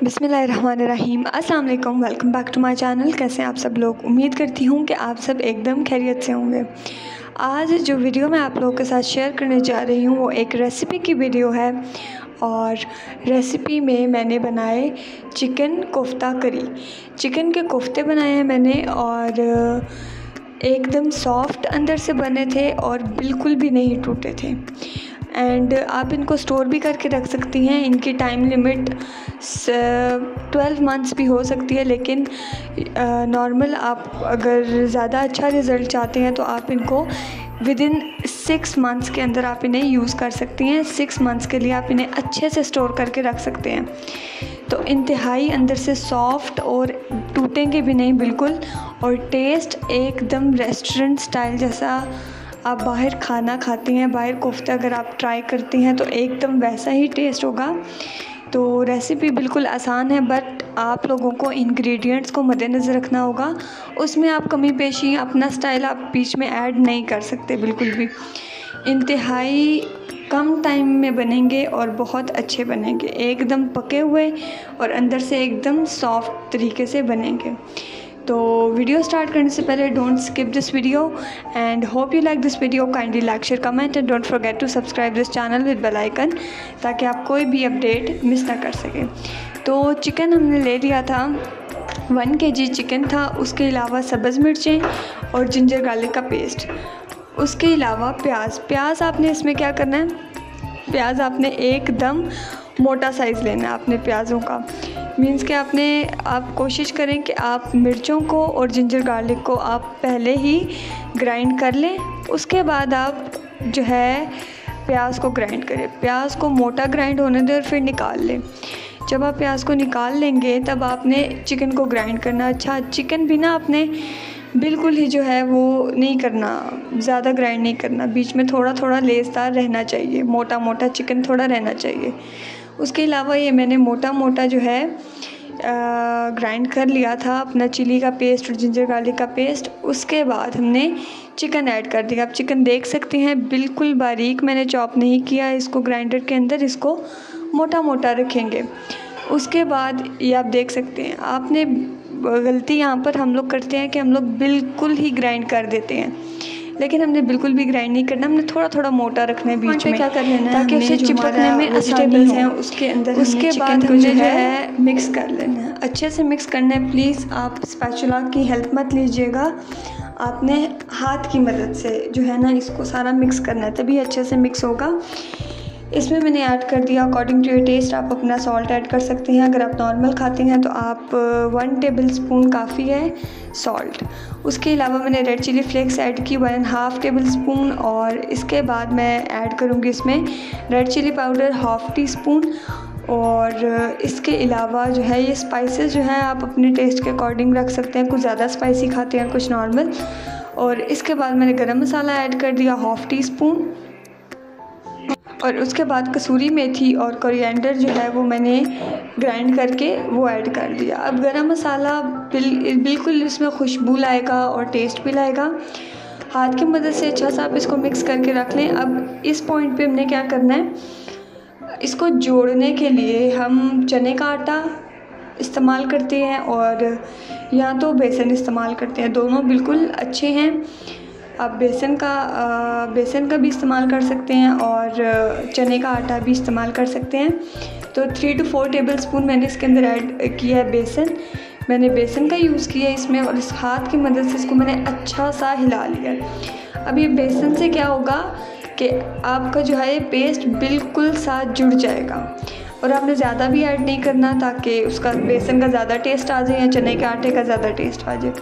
बिस्मिल्लाहिर्रहमानिर्रहीम। अस्सलाम वालेकुम, welcome back to my channel. कैसे हैं आप सब लोग? उम्मीद करती हूँ कि आप सब एकदम खैरियत से होंगे। आज जो वीडियो मैं आप लोगों के साथ शेयर करने जा रही हूँ वो एक रेसिपी की वीडियो है और रेसिपी में मैंने बनाए चिकन कोफ्ता करी। चिकन के कोफ्ते बनाए हैं मैंने और एकदम सॉफ्ट अंदर से बने थे और बिल्कुल भी नहीं टूटे थे। एंड आप इनको स्टोर भी करके रख सकती हैं। इनकी टाइम लिमिट 12 मंथ्स भी हो सकती है, लेकिन नॉर्मल आप अगर ज़्यादा अच्छा रिज़ल्ट चाहते हैं तो आप इनको विदिन 6 मंथ्स के अंदर आप इन्हें यूज़ कर सकती हैं। 6 मंथ्स के लिए आप इन्हें अच्छे से स्टोर करके रख सकते हैं। तो इंतहाई अंदर से सॉफ्ट और टूटेंगे भी नहीं बिल्कुल, और टेस्ट एकदम रेस्टोरेंट स्टाइल जैसा आप बाहर खाना खाती हैं, बाहर कोफ्ता अगर आप ट्राई करती हैं तो एकदम वैसा ही टेस्ट होगा। तो रेसिपी बिल्कुल आसान है, बट आप लोगों को इंग्रेडिएंट्स को मद्देनज़र रखना होगा। उसमें आप कमी पेशी अपना स्टाइल आप बीच में ऐड नहीं कर सकते बिल्कुल भी। इंतहाई कम टाइम में बनेंगे और बहुत अच्छे बनेंगे, एकदम पके हुए और अंदर से एकदम सॉफ्ट तरीके से बनेंगे। तो वीडियो स्टार्ट करने से पहले don't skip this video and hope you like this video. Kindly like, share, comment and don't forget to subscribe this channel with bell icon, ताकि आप कोई भी अपडेट मिस ना कर सकें। तो चिकन हमने ले लिया था, 1 kg चिकन था। उसके अलावा सब्ज़ मिर्चें और जिंजर गार्लिक का पेस्ट। उसके अलावा प्याज आपने इसमें क्या करना है, प्याज आपने एकदम मोटा साइज़ लेना है आपने प्याज़ों का। मीन्स कि आप कोशिश करें कि आप मिर्चों को और जिंजर गार्लिक को आप पहले ही ग्राइंड कर लें। उसके बाद आप जो है प्याज को ग्राइंड करें। प्याज को मोटा ग्राइंड होने दें और फिर निकाल लें। जब आप प्याज को निकाल लेंगे तब आपने चिकन को ग्राइंड करना। अच्छा, चिकन भी ना आपने बिल्कुल ही जो है वो नहीं करना, ज़्यादा ग्राइंड नहीं करना, बीच में थोड़ा थोड़ा लेसदार रहना चाहिए, मोटा मोटा चिकन थोड़ा रहना चाहिए। उसके अलावा ये मैंने मोटा मोटा जो है ग्राइंड कर लिया था अपना चिली का पेस्ट और जिंजर गार्लिक का पेस्ट। उसके बाद हमने चिकन ऐड कर दिया। आप चिकन देख सकते हैं बिल्कुल बारीक मैंने चॉप नहीं किया इसको ग्राइंडर के अंदर, इसको मोटा मोटा रखेंगे। उसके बाद ये आप देख सकते हैं, आपने गलती यहाँ पर हम लोग करते हैं कि हम लोग बिल्कुल ही ग्राइंड कर देते हैं, लेकिन हमने बिल्कुल भी ग्राइंड नहीं करना। हमने थोड़ा थोड़ा मोटा रखना है बीच में, क्या कर लेना है ताकि उसे चिपकने में वेजिटेबल्स हैं उसके अंदर। उसके बाद हमें जो है मिक्स कर लेना है, अच्छे से मिक्स करना है। प्लीज़ आप स्पैचुला की हेल्प मत लीजिएगा, आपने हाथ की मदद से जो है ना इसको सारा मिक्स करना है, तभी अच्छे से मिक्स होगा। इसमें मैंने ऐड कर दिया अकॉर्डिंग टू योर टेस्ट, आप अपना सॉल्ट ऐड कर सकते हैं। अगर आप नॉर्मल खाते हैं तो आप 1 टेबलस्पून काफ़ी है सॉल्ट। उसके अलावा मैंने रेड चिली फ्लेक्स ऐड की 1.5 टेबलस्पून, और इसके बाद मैं ऐड करूँगी इसमें रेड चिली पाउडर 1/2 टीस्पून। और इसके अलावा जो है ये स्पाइसेस जो हैं आप अपने टेस्ट के अकॉर्डिंग रख सकते हैं, कुछ ज़्यादा स्पाइसी खाते हैं कुछ नॉर्मल। और इसके बाद मैंने गरम मसाला ऐड कर दिया 1/2 टीस्पून, और उसके बाद कसूरी मेथी और कोरिएंडर जो है वो मैंने ग्राइंड करके वो ऐड कर दिया। अब गरम मसाला बिल्कुल इसमें खुशबू लाएगा और टेस्ट भी लाएगा। हाथ की मदद से अच्छा सा आप इसको मिक्स करके रख लें। अब इस पॉइंट पे हमने क्या करना है, इसको जोड़ने के लिए हम चने का आटा इस्तेमाल करते हैं और या तो बेसन इस्तेमाल करते हैं, दोनों बिल्कुल अच्छे हैं। आप बेसन का भी इस्तेमाल कर सकते हैं और चने का आटा भी इस्तेमाल कर सकते हैं। तो 3 to 4 टेबलस्पून मैंने इसके अंदर ऐड किया है बेसन। मैंने बेसन का यूज़ किया है इसमें, और इस हाथ की मदद से इसको मैंने अच्छा सा हिला लिया। अब ये बेसन से क्या होगा कि आपका जो है ये पेस्ट बिल्कुल साथ जुड़ जाएगा, और आपने ज़्यादा भी ऐड नहीं करना ताकि उसका बेसन का ज़्यादा टेस्ट आ जाए या चने के आटे का ज़्यादा टेस्ट आ जाए।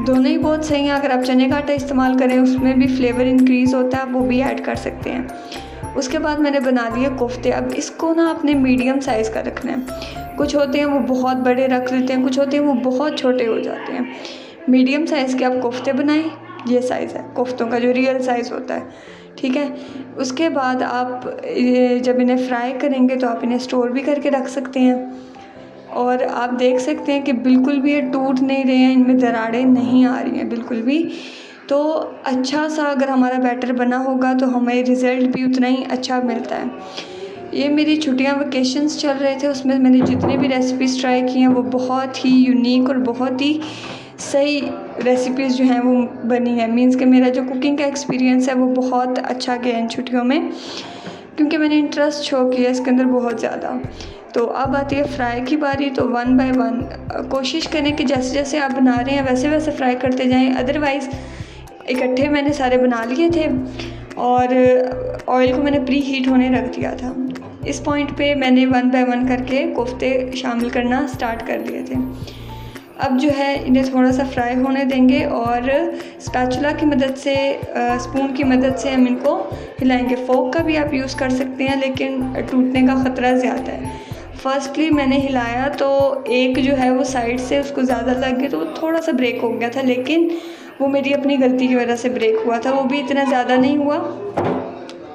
दोनों ही बहुत सही हैं। अगर आप चने का आटा इस्तेमाल करें उसमें भी फ्लेवर इंक्रीज़ होता है, आप वो भी ऐड कर सकते हैं। उसके बाद मैंने बना दिए कोफ्ते। अब इसको ना आपने मीडियम साइज़ का रखना है। कुछ होते हैं वो बहुत बड़े रख देते हैं, कुछ होते हैं वो बहुत छोटे हो जाते हैं। मीडियम साइज़ के आप कोफ्ते बनाएं, ये साइज़ है कोफ्तों का जो रियल साइज़ होता है, ठीक है। उसके बाद आप जब इन्हें फ्राई करेंगे तो आप इन्हें स्टोर भी करके रख सकते हैं। और आप देख सकते हैं कि बिल्कुल भी ये टूट नहीं रहे हैं, इनमें दरारें नहीं आ रही हैं बिल्कुल भी। तो अच्छा सा अगर हमारा बैटर बना होगा तो हमें रिज़ल्ट भी उतना ही अच्छा मिलता है। ये मेरी छुट्टियां वेकेशंस चल रहे थे, उसमें मैंने जितने भी रेसिपीज़ ट्राई की हैं वो बहुत ही यूनिक और बहुत ही सही रेसिपीज़ जो हैं वो बनी है। मीन्स कि मेरा जो कुकिंग का एक्सपीरियंस है वो बहुत अच्छा गया इन छुट्टियों में, क्योंकि मैंने इंटरेस्ट शो किया इसके अंदर बहुत ज़्यादा। तो अब आती है फ्राई की बारी। तो 1 बाय 1 कोशिश करें कि जैसे जैसे आप बना रहे हैं वैसे वैसे फ्राई करते जाएं, अदरवाइज़ इकट्ठे मैंने सारे बना लिए थे और ऑयल को मैंने प्री हीट होने रख दिया था। इस पॉइंट पे मैंने 1 बाय 1 करके कोफ्ते शामिल करना स्टार्ट कर दिए थे। अब जो है इन्हें थोड़ा सा फ्राई होने देंगे और स्पैचुला की मदद से, स्पून की मदद से हम इनको हिलाएंगे। फोक का भी आप यूज़ कर सकते हैं, लेकिन टूटने का ख़तरा ज़्यादा है। फर्स्टली मैंने हिलाया तो एक जो है वो साइड से उसको ज़्यादा लग गया तो वो थोड़ा सा ब्रेक हो गया था, लेकिन वो मेरी अपनी गलती की वजह से ब्रेक हुआ था, वो भी इतना ज़्यादा नहीं हुआ।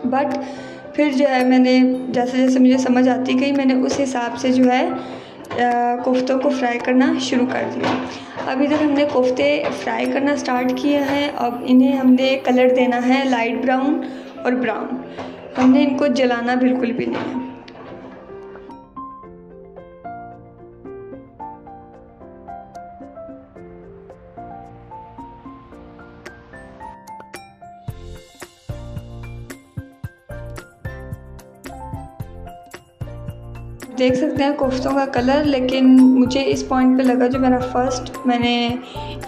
बट फिर जो है मैंने जैसे जैसे मुझे समझ आती गई, मैंने उस हिसाब से जो है कोफ्तों को फ्राई करना शुरू कर दिया। अभी तक हमने कोफ्ते फ्राई करना स्टार्ट किया है। अब इन्हें हमने कलर देना है लाइट ब्राउन और ब्राउन। हमने इनको जलाना बिल्कुल भी नहीं है। देख सकते हैं कोफ्तों का कलर, लेकिन मुझे इस पॉइंट पे लगा, जो मेरा फर्स्ट मैंने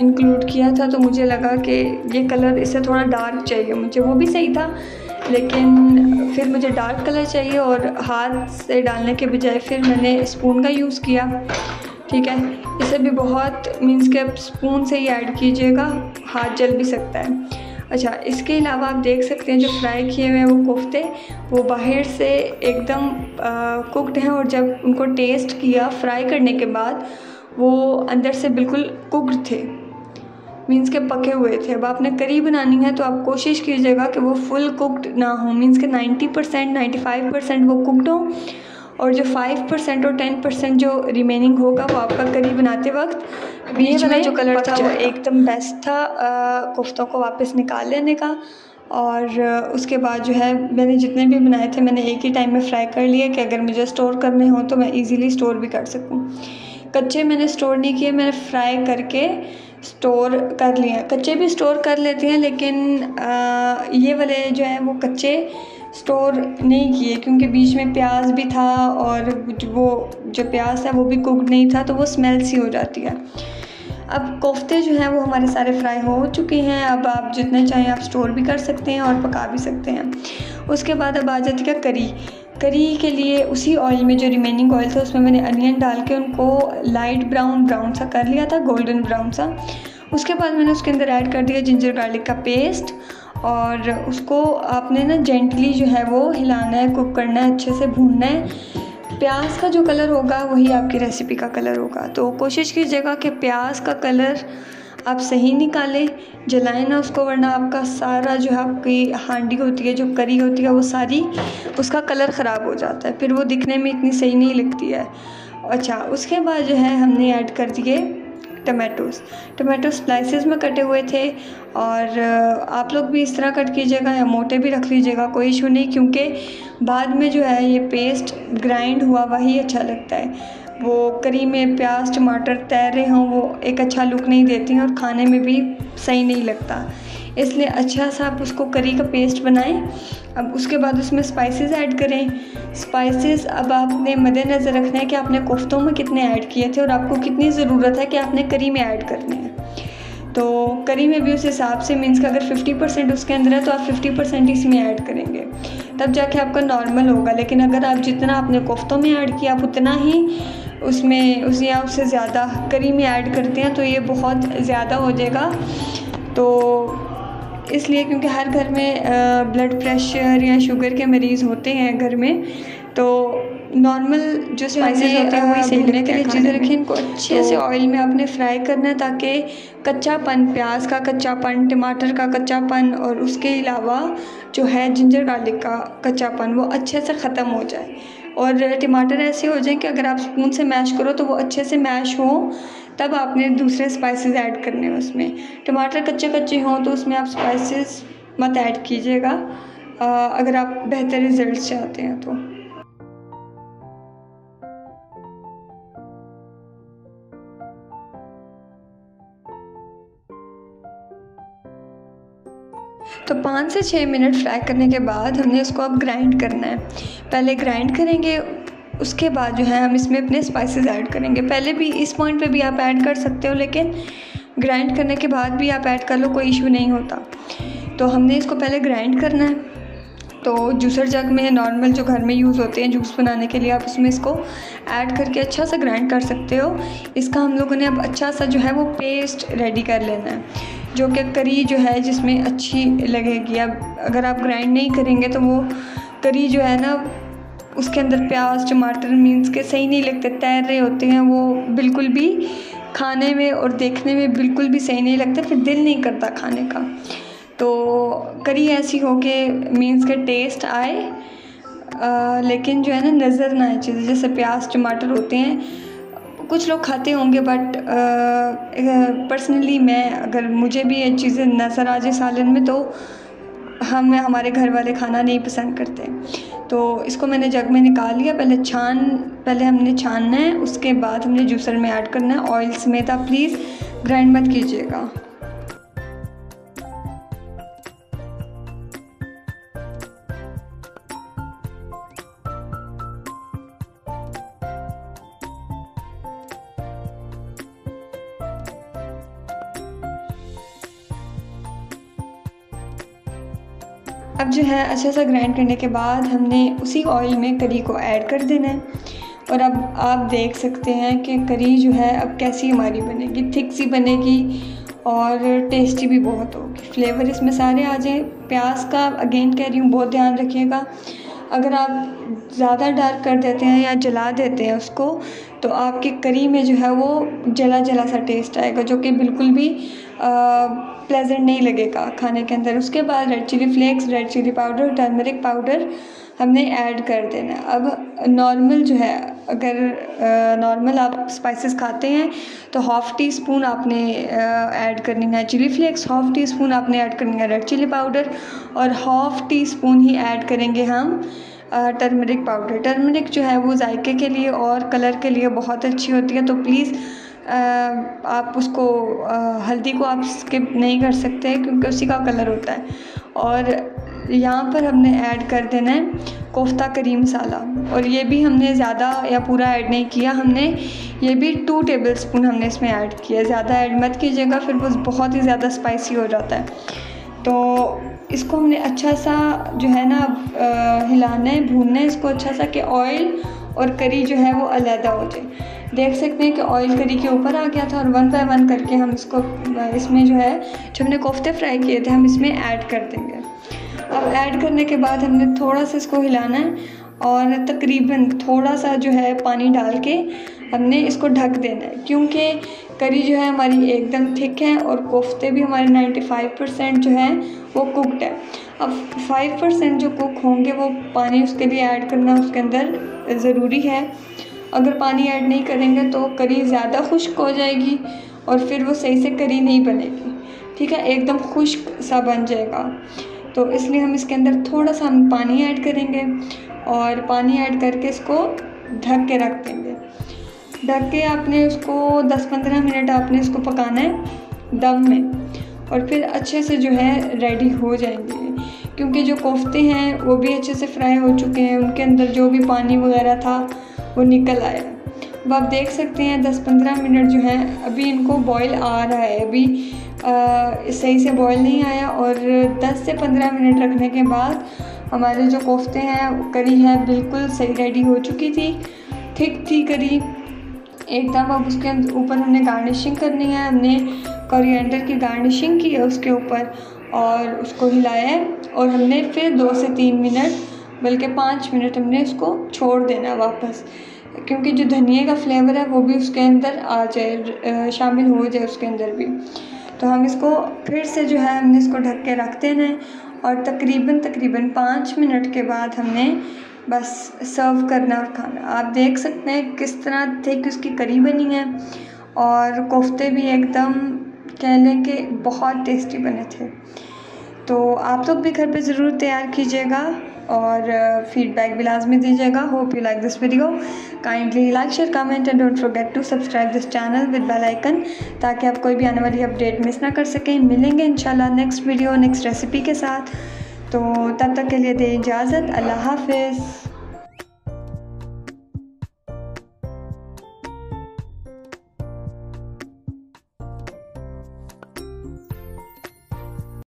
इंक्लूड किया था, तो मुझे लगा कि ये कलर इससे थोड़ा डार्क चाहिए मुझे। वो भी सही था, लेकिन फिर मुझे डार्क कलर चाहिए और हाथ से डालने के बजाय फिर मैंने स्पून का यूज़ किया। ठीक है, इसे भी बहुत मीन्स के स्पून से ही ऐड कीजिएगा, हाथ जल भी सकता है। अच्छा, इसके अलावा आप देख सकते हैं जो फ्राई किए हुए हैं वो कोफ्ते, वो बाहर से एकदम कुक्ड हैं और जब उनको टेस्ट किया फ्राई करने के बाद वो अंदर से बिल्कुल कुक्ड थे, मीन्स के पके हुए थे। अब आपने करी बनानी है तो आप कोशिश कीजिएगा कि वो फुल कुक्ड ना हो, मीन्स के 90% 95% वो कुक्ड हो और जो 5% और 10% जो रिमेनिंग होगा वो आपका करी बनाते वक्त बीच में जो कलर था वो एकदम बेस्ट था कोफ्तों को वापस निकाल लेने का। और उसके बाद जो है मैंने जितने भी बनाए थे मैंने एक ही टाइम में फ्राई कर लिए कि अगर मुझे स्टोर करने हो तो मैं इजीली स्टोर भी कर सकूं। कच्चे मैंने स्टोर नहीं किए, मैंने फ्राई करके स्टोर कर लिए। कच्चे भी स्टोर कर लेते हैं, लेकिन ये वाले जो है वो कच्चे स्टोर नहीं किए क्योंकि बीच में प्याज भी था और वो जो प्याज था वो भी कुक्ड नहीं था, तो वो स्मेल सी हो जाती है। अब कोफ्ते जो हैं वो हमारे सारे फ्राई हो चुके हैं। अब आप जितने चाहें आप स्टोर भी कर सकते हैं और पका भी सकते हैं। उसके बाद अब आ जाती है करी के लिए उसी ऑयल में जो रिमेनिंग ऑयल था उसमें मैंने अनियन डाल के उनको लाइट ब्राउन सा कर लिया था, गोल्डन ब्राउन सा। उसके बाद मैंने उसके अंदर ऐड कर दिया जिंजर गार्लिक का पेस्ट और उसको आपने ना जेंटली जो है वो हिलाना है, कुक करना है, अच्छे से भूनना है। प्याज का जो कलर होगा वही आपकी रेसिपी का कलर होगा, तो कोशिश कीजिएगा कि प्याज का कलर आप सही निकालें, जलाएं ना उसको, वरना आपका सारा जो है आपकी हांडी होती है, जो करी होती है, वो सारी उसका कलर ख़राब हो जाता है, फिर वो दिखने में इतनी सही नहीं लगती है। अच्छा, उसके बाद जो है हमने ऐड कर दिए टमाटो स्लाइसेस में कटे हुए थे और आप लोग भी इस तरह कट कीजिएगा या मोटे भी रख लीजिएगा, कोई इशू नहीं, क्योंकि बाद में जो है ये पेस्ट ग्राइंड हुआ वही अच्छा लगता है। वो करी में प्याज टमाटर तैर रहे हों वो एक अच्छा लुक नहीं देती हैं और खाने में भी सही नहीं लगता, इसलिए अच्छा सा आप उसको करी का पेस्ट बनाएं। अब उसके बाद उसमें स्पाइसेस ऐड करें। स्पाइसेस अब आपने मद्देनज़र रखना है कि आपने कोफ्तों में कितने ऐड किए थे और आपको कितनी ज़रूरत है कि आपने करी में ऐड करने हैं। तो करी में भी उस हिसाब से मीन्स का अगर 50% उसके अंदर है तो आप 50% इसमें ऐड करेंगे, तब जाके आपका नॉर्मल होगा। लेकिन अगर आप जितना आपने कोफ्तों में ऐड किया आप उतना ही उसमें या उससे ज़्यादा करी में ऐड करते हैं तो ये बहुत ज़्यादा हो जाएगा। तो इसलिए क्योंकि हर घर में ब्लड प्रेशर या शुगर के मरीज़ होते हैं घर में, तो नॉर्मल जो स्पाइसेस होते हैं वही सही लगने के लिए चीज़ें रखें। इनको अच्छे से ऑयल में आपने फ्राई करना है ताकि कच्चापन, प्याज का कच्चापन, टमाटर का कच्चापन और उसके अलावा जो है जिंजर गार्लिक का कच्चापन वो अच्छे से ख़त्म हो जाए और टमाटर ऐसे हो जाए कि अगर आप स्पून से मैश करो तो वो अच्छे से मैश हो, तब आपने दूसरे स्पाइसेस ऐड करने हैं उसमें। टमाटर कच्चे कच्चे हों तो उसमें आप स्पाइसेस मत ऐड कीजिएगा अगर आप बेहतर रिजल्ट चाहते हैं तो। तो 5 से 6 मिनट फ्राई करने के बाद हमने इसको अब ग्राइंड करना है। पहले ग्राइंड करेंगे, उसके बाद जो है हम इसमें अपने स्पाइसेस ऐड करेंगे। पहले भी इस पॉइंट पे भी आप ऐड कर सकते हो, लेकिन ग्राइंड करने के बाद भी आप ऐड कर लो, कोई इशू नहीं होता। तो हमने इसको पहले ग्राइंड करना है। तो जूसर जग में नॉर्मल जो घर में यूज़ होते हैं जूस बनाने के लिए, आप उसमें इसको ऐड करके अच्छा सा ग्राइंड कर सकते हो। इसका हम लोगों ने अब अच्छा सा जो है वो पेस्ट रेडी कर लेना है, जो कि करी जो है जिसमें अच्छी लगेगी। अब अगर आप ग्राइंड नहीं करेंगे तो वो करी जो है ना, उसके अंदर प्याज टमाटर मीन्स के सही नहीं लगते, तैर रहे होते हैं, वो बिल्कुल भी खाने में और देखने में बिल्कुल भी सही नहीं लगता, फिर दिल नहीं करता खाने का। तो करी ऐसी हो कि मीन्स के टेस्ट आए, लेकिन जो है ना नज़र ना आए चीज़ें, जैसे प्याज टमाटर होते हैं। कुछ लोग खाते होंगे, बट पर्सनली मैं, अगर मुझे भी ये चीज़ें नज़र आ जाए सालन में, तो हमारे घर वाले खाना नहीं पसंद करते। तो इसको मैंने जग में निकाल लिया। पहले हमने छानना है, उसके बाद हमने जूसर में ऐड करना है। ऑयल समेत आप प्लीज़ ग्राइंड मत कीजिएगा। अब जो है अच्छा सा ग्राइंड करने के बाद हमने उसी ऑयल में करी को ऐड कर देना है। और अब आप देख सकते हैं कि करी जो है अब कैसी हमारी बनेगी, थिक सी बनेगी और टेस्टी भी बहुत होगी। फ्लेवर इसमें सारे आ जाए। प्याज का अगेन कह रही हूँ, बहुत ध्यान रखिएगा। अगर आप ज़्यादा डार्क कर देते हैं या जला देते हैं उसको, तो आपकी करी में जो है वो जला जला सा टेस्ट आएगा, जो कि बिल्कुल भी प्लेजेंट नहीं लगेगा खाने के अंदर। उसके बाद red chilli flakes, red chilli powder, turmeric powder हमने ऐड कर देना। अब नॉर्मल जो है, अगर नॉर्मल आप स्पाइसेस खाते हैं तो हाफ़ टी स्पून आपने ऐड करनी है chilli flakes, half teaspoon आपने ऐड करनी है रेड चिली पाउडर, और हाफ़ टी स्पून ही ऐड करेंगे हम टर्मरिक पाउडर। टर्मरिक जो है वो जायके के लिए और कलर के लिए बहुत अच्छी होती है, तो प्लीज़ आप उसको हल्दी को आप स्किप नहीं कर सकते, क्योंकि उसी का कलर होता है। और यहाँ पर हमने ऐड कर देना है कोफ्ता करी मसाला, और ये भी हमने ज़्यादा या पूरा ऐड नहीं किया, हमने ये भी 2 टेबलस्पून हमने इसमें ऐड किया। ज़्यादा ऐड मत कीजिएगा, फिर वो बहुत ही ज़्यादा स्पाइसी हो जाता है। तो इसको हमने अच्छा सा जो है ना हिलाना है, भूनना है इसको अच्छा सा, कि ऑयल और करी जो है वो अलहदा हो जाए। देख सकते हैं कि ऑयल करी के ऊपर आ गया था, और 1 बाय 1 करके हम इसको इसमें जो है, जो हमने कोफ्ते फ्राई किए थे, हम इसमें ऐड कर देंगे। अब ऐड करने के बाद हमने थोड़ा सा इसको हिलाना है, और तकरीबन थोड़ा सा जो है पानी डाल के हमने इसको ढक देना है, क्योंकि करी जो है हमारी एकदम थिक है और कोफ्ते भी हमारे 95% जो है वो कुकड है। अब 5% जो कुक होंगे वो पानी उसके लिए ऐड करना उसके अंदर ज़रूरी है। अगर पानी ऐड नहीं करेंगे तो करी ज़्यादा खुश्क हो जाएगी और फिर वो सही से करी नहीं बनेगी, ठीक है, एकदम खुश्क सा बन जाएगा। तो इसलिए हम इसके अंदर थोड़ा सा हम पानी ऐड करेंगे, और पानी ऐड करके इसको ढक के रख देंगे। ढक के आपने उसको 10-15 मिनट आपने इसको पकाना है दम में, और फिर अच्छे से जो है रेडी हो जाएंगे, क्योंकि जो कोफ्ते हैं वो भी अच्छे से फ्राई हो चुके हैं, उनके अंदर जो भी पानी वगैरह था वो निकल आया। अब आप देख सकते हैं 10-15 मिनट जो है अभी इनको बॉईल आ रहा है, अभी सही से बॉईल नहीं आया, और 10 से 15 मिनट रखने के बाद हमारे जो कोफ्ते हैं, करी है बिल्कुल सही रेडी हो चुकी थी, थिक थी करी एकदम। अब उसके ऊपर हमने गार्निशिंग करनी है, हमने कोरिएंडर की गार्निशिंग की है उसके ऊपर, और उसको हिलाया है, और हमने फिर 2 से 3 मिनट बल्कि 5 मिनट हमने उसको छोड़ देना वापस, क्योंकि जो धनिया का फ्लेवर है वो भी उसके अंदर आ जाए, शामिल हो जाए उसके अंदर भी। तो हम इसको फिर से जो है हमने इसको ढक के रख देना है, और तकरीबन 5 मिनट के बाद हमने बस सर्व करना और खाना। आप देख सकते हैं किस तरह थिक उसकी करी बनी है, और कोफ्ते भी एकदम कह लें कि बहुत टेस्टी बने थे। तो आप लोग भी घर पे ज़रूर तैयार कीजिएगा। और फीडबैक भी लाजमी दीजिएगा। Hope you like this video. Kindly like, share, comment and don't forget to subscribe this channel with bell icon, ताकि आप कोई भी आने वाली अपडेट मिस ना कर सकें। मिलेंगे इंशाल्लाह नेक्स्ट वीडियो नेक्स्ट रेसिपी के साथ। तो तब तक के लिए दें इजाज़त। अल्लाह हाफ़िज़।